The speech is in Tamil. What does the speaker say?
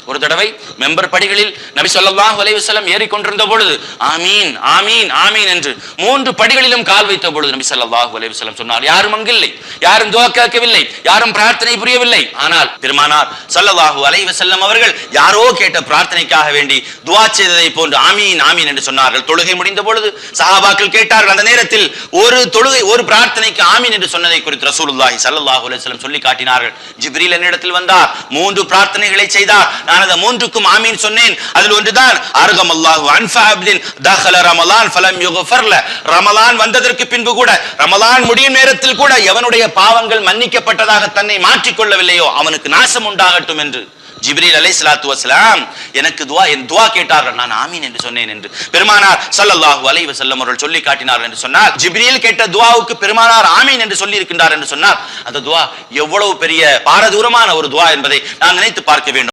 ஒரு தடவை மெம்பர் படிகளில் நபி ஸல்லல்லாஹு அலைஹி வஸல்லம் ஏறிக்கொண்டிருந்த பொழுது ஆமீன் ஆமீன் ஆமீன் என்று 3 படிகளிலும் கால் வைத்த பொழுது நபி ஸல்லல்லாஹு அலைஹி வஸல்லம் சொன்னார், யாரும் அங்கில்லை, யாரும் துஆ கேட்கவில்லை, யாரும் பிரார்த்தனை புரியவில்லை. ஆனால் பெருமானார் ஸல்லல்லாஹு அலைஹி வஸல்லம் அவர்கள் யாரோ கேட்ட பிரார்த்தனைக்காக வேண்டி துஆ செய்ததை போன்று ஆமீன் ஆமீன் என்று சொன்னார்கள். தொழுகை முடிந்த பொழுது சஹாபாக்கள் கேட்டார்கள், அந்த நேரத்தில் ஒரு பிரார்த்தனைக்கு ஆமீன் என்று சொன்னதை குறித்து ரசூலுல்லாஹி ஸல்லல்லாஹு அலைஹி வஸல்லம் சொல்லி காட்டினார்கள். ஜிப்ரீல் என்னிடத்தில் வந்தார், 3 பிரார்த்தனைகளை செய்தார், நான் அந்த 3க்கும் ஆமீன் சொன்னேன். அதில் ஒன்றுதான் அர்ஹமல்லாஹு அன்ஃப அப்தின் தஹல ரமலான் ஃபலம் யுக்ஃபர் ல. ரமலான் வந்ததற்கு பின்பு கூட, ரமலான் முடியும் நேரத்தில் கூட எவனுடைய பாவங்கள் மன்னிக்கப்பட்டதாக தன்னை மாற்றிக் கொள்ளவில்லையோ அவனுக்கு நாசம் உண்டாகட்டும் என்று ஜிப்ரீல் அலைஹிஸ்ஸலாத்து வஸலாம் எனக்கு துஆ கேட்டார்கள், நான் ஆமீன் என்று சொன்னேன் என்று பெருமானார் ஸல்லல்லாஹு அலைஹி வஸல்லம் அவர்கள் சொல்லி காட்டினார்கள் என்று சொன்னால், ஜிப்ரீல் கேட்ட துஆவுக்கு பெருமானார் ஆமீன் என்று சொல்லி இருக்கின்றார் என்று சொன்னால் அந்த துஆ எவ்வளவு பெரிய பாரதூரமான ஒரு துஆ என்பதை நாம் நினைத்து பார்க்க வேண்டும்.